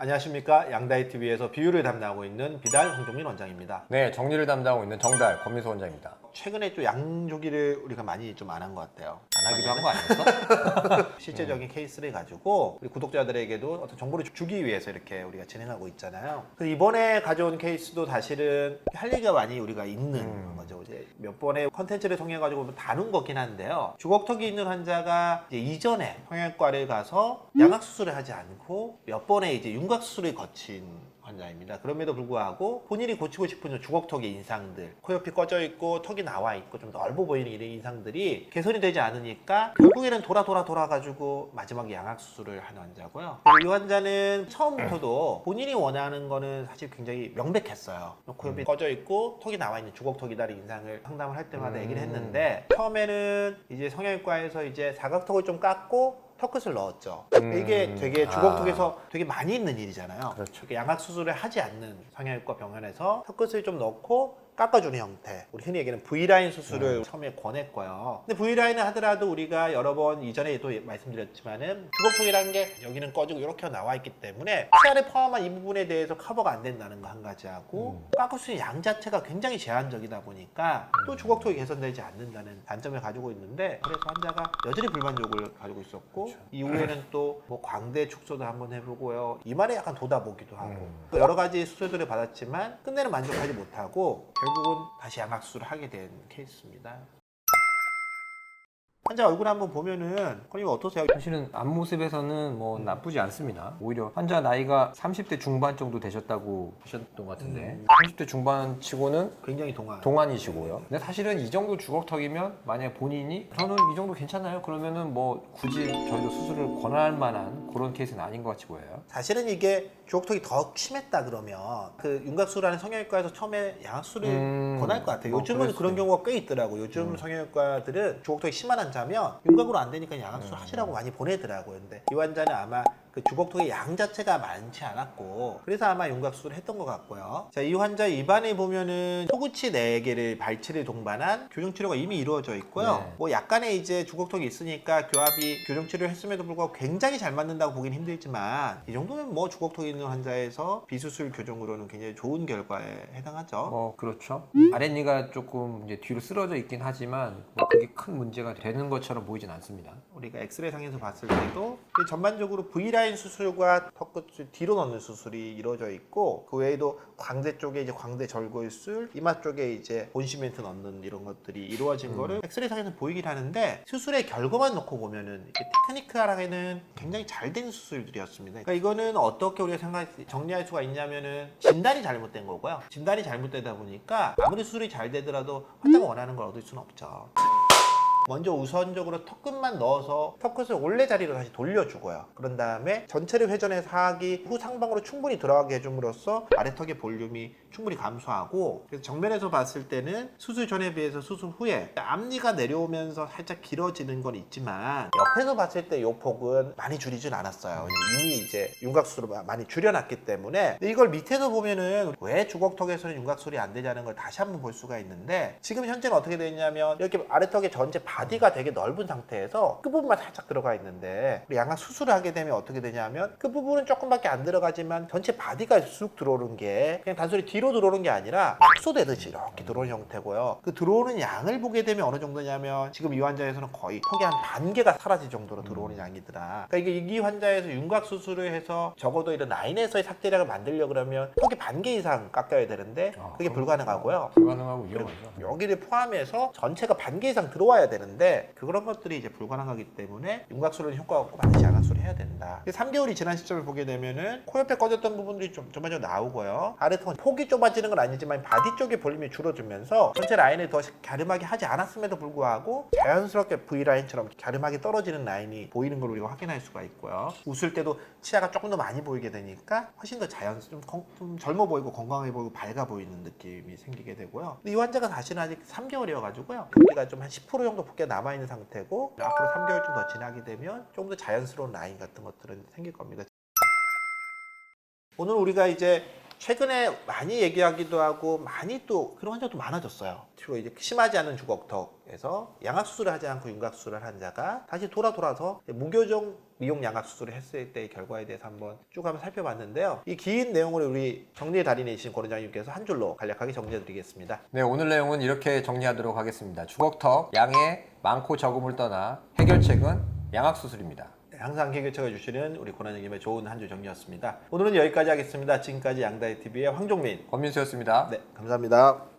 안녕하십니까. 양다이TV에서 비유를 담당하고 있는 비달 홍종민 원장입니다. 네, 정리를 담당하고 있는 정달 권민수 원장입니다. 최근에 좀 양조기를 우리가 많이 좀 안 한 것 같아요. 안 하기도 한 거 아니었어? 실제적인 케이스를 가지고 우리 구독자들에게도 어떤 정보를 주기 위해서 이렇게 우리가 진행하고 있잖아요. 그래서 이번에 가져온 케이스도 사실은 할 얘기가 많이 우리가 있는 거죠. 이제 몇 번의 컨텐츠를 통해 가지고 다룬 거긴 한데요. 주걱턱이 있는 환자가 이제 이전에 성형외과를 가서 양악 수술을 하지 않고 몇 번의 이제 윤곽 수술을 거친 환자입니다. 그럼에도 불구하고 본인이 고치고 싶은 주걱턱의 인상들, 코 옆이 꺼져 있고 턱이 나와 있고 좀 넓어 보이는 이런 인상들이 개선이 되지 않으니까 결국에는 돌아가지고 마지막에 양악 수술을 하는 환자고요. 그리고 이 환자는 처음부터도 본인이 원하는 거는 사실 굉장히 명백했어요. 코 옆이 꺼져 있고 턱이 나와 있는 주걱턱이다라는 인상을 상담을 할 때마다 얘기를 했는데, 처음에는 이제 성형외과에서 이제 사각턱을 좀 깎고 턱끝을 넣었죠. 이게 되게 주걱턱에서 되게 많이 있는 일이잖아요. 그렇죠. 양악 수술을 하지 않는 성형외과 병원에서 턱끝을 좀 넣고 깎아주는 형태, 우리 흔히 얘기하는 V라인 수술을 처음에 권했고요. 근데 V라인을 하더라도 우리가 여러 번 이전에도 말씀드렸지만은 주걱턱이라는 게 여기는 꺼지고 이렇게 나와 있기 때문에 치아를 포함한 이 부분에 대해서 커버가 안 된다는 거 한 가지하고 깎을 수 있는 양 자체가 굉장히 제한적이다 보니까 또 주걱턱이 개선되지 않는다는 단점을 가지고 있는데, 그래서 환자가 여전히 불만족을 가지고 있었고, 그렇죠. 이후에는 또 뭐 광대 축소도 한번 해보고요, 이마에 약간 돋아보기도 하고 여러 가지 수술들을 받았지만 끝내는 만족하지 못하고 결국은 다시 양악 수술을 하게 된 케이스입니다. 환자 얼굴 한번 보면은 이거 어떠세요? 사실은 앞모습에서는 뭐 나쁘지 않습니다. 오히려 환자 나이가 30대 중반 정도 되셨다고 하셨던 것 같은데 30대 중반 치고는 굉장히 동안. 동안이시고요. 근데 사실은 이 정도 주걱턱이면 만약에 본인이 저는 이 정도 괜찮아요 그러면은 뭐 굳이 저희도 수술을 권할 만한 그런 케이스는 아닌 것 같이 보여요. 사실은 이게 주걱턱이 더 심했다 그러면 그 윤곽수술하는 성형외과에서 처음에 양악수술을 권할 것 같아요. 뭐 요즘은 그럴 그런 수도 경우가 꽤 있더라고요. 요즘 성형외과들은 주걱턱이 심한 환자면 윤곽으로 안 되니까 양악수술 하시라고 많이 보내더라고요. 근데 이 환자는 아마 그 주걱턱의 양 자체가 많지 않았고 그래서 아마 윤곽수술을 했던 것 같고요. 자, 이 환자 입안에 보면은 소구치 4개를 발치를 동반한 교정치료가 이미 이루어져 있고요. 네. 뭐 약간의 이제 주걱턱이 있으니까 교합이 교정치료를 했음에도 불구하고 굉장히 잘 맞는다고 보긴 힘들지만 이 정도면 뭐 주걱턱이 있는 환자에서 비수술 교정으로는 굉장히 좋은 결과에 해당하죠. 그렇죠. 아랫니가 조금 이제 뒤로 쓰러져 있긴 하지만 뭐 그게 큰 문제가 되는 것처럼 보이진 않습니다. 우리가 엑스레이 상에서 봤을 때도 전반적으로 V라인 수술과 턱끝을 뒤로 넣는 수술이 이루어져 있고, 그 외에도 광대 쪽에 이제 광대 절골술, 이마 쪽에 이제 본시멘트 넣는 이런 것들이 이루어진 거를 엑스레이 상에서 보이긴 하는데, 수술의 결과만 놓고 보면은 이게 테크니컬하게는 굉장히 잘 된 수술들이었습니다. 그러니까 이거는 어떻게 우리가 정리할 수가 있냐면은 진단이 잘못된 거고요. 진단이 잘못되다 보니까 아무리 수술이 잘 되더라도 환자가 원하는 걸 얻을 수는 없죠. 먼저 우선적으로 턱끝만 넣어서 턱끝을 원래 자리로 다시 돌려주고요. 그런 다음에 전체를 회전해서 하기 후 상방으로 충분히 들어가게 해줌으로써 아래턱의 볼륨이 충분히 감소하고, 그래서 정면에서 봤을 때는 수술 전에 비해서 수술 후에 앞니가 내려오면서 살짝 길어지는 건 있지만 옆에서 봤을 때 이 폭은 많이 줄이진 않았어요. 이미 이제 윤곽수로 많이 줄여놨기 때문에. 근데 이걸 밑에서 보면은 왜 주걱턱에서는 윤곽술이 안 되냐는 걸 다시 한번 볼 수가 있는데, 지금 현재는 어떻게 되냐면 이렇게 아래턱의 전체 바디가 되게 넓은 상태에서 끝부분만 살짝 들어가 있는데, 우리 양악 수술을 하게 되면 어떻게 되냐면 끝부분은 조금밖에 안 들어가지만 전체 바디가 쑥 들어오는 게 그냥 단순히 뒤로 들어오는 게 아니라 축소되듯이 이렇게 들어오는 형태고요. 그 들어오는 양을 보게 되면 어느 정도냐면 지금 이 환자에서는 거의 턱의 한 반 개가 사라질 정도로 들어오는 양이더라. 그러니까 이게 이 환자에서 윤곽 수술을 해서 적어도 이런 라인에서의 삭제량을 만들려고 그러면 턱의 반 개 이상 깎여야 되는데 그게 불가능하고요. 불가능하고 위험하죠. 여기를 포함해서 전체가 반 개 이상 들어와야 되는데 그런 것들이 이제 불가능하기 때문에 윤곽수술은 효과가 없고 반드시 양악수술을 해야 된다. 3개월이 지난 시점을 보게 되면은 코 옆에 꺼졌던 부분들이 좀 점점 나오고요. 아래턱은 폭이 좁아지는 건 아니지만 바디 쪽의 볼륨이 줄어들면서 전체 라인을 더 갸름하게 하지 않았음에도 불구하고 자연스럽게 V라인처럼 갸름하게 떨어지는 라인이 보이는 걸 우리가 확인할 수가 있고요. 웃을 때도 치아가 조금 더 많이 보이게 되니까 훨씬 더 좀 젊어 보이고 건강해 보이고 밝아 보이는 느낌이 생기게 되고요. 근데 이 환자가 사실은 아직 3개월이어 가지고요. 붓기가 좀 한 10% 정도 붓기가 남아있는 상태고, 앞으로 3개월쯤 더 지나게 되면 조금 더 자연스러운 라인 같은 것들은 생길 겁니다. 오늘 우리가 이제 최근에 많이 얘기하기도 하고 많이 또 그런 환자도 많아졌어요. 주로 이제 심하지 않은 주걱턱에서 양악 수술을 하지 않고 윤곽 수술을 한 자가 다시 돌아서 무교정 미용 양악 수술을 했을 때의 결과에 대해서 한번 쭉 한번 살펴봤는데요. 이 긴 내용을 우리 정리의 달인이신 권 원장님께서 한 줄로 간략하게 정리해드리겠습니다. 네, 오늘 내용은 이렇게 정리하도록 하겠습니다. 주걱턱 양의 많고 적음을 떠나 해결책은 양악 수술입니다. 네, 항상 해결책을 주시는 우리 권 원장님의 좋은 한 줄 정리였습니다. 오늘은 여기까지 하겠습니다. 지금까지 양다이TV의 황종민, 권민수였습니다. 네, 감사합니다.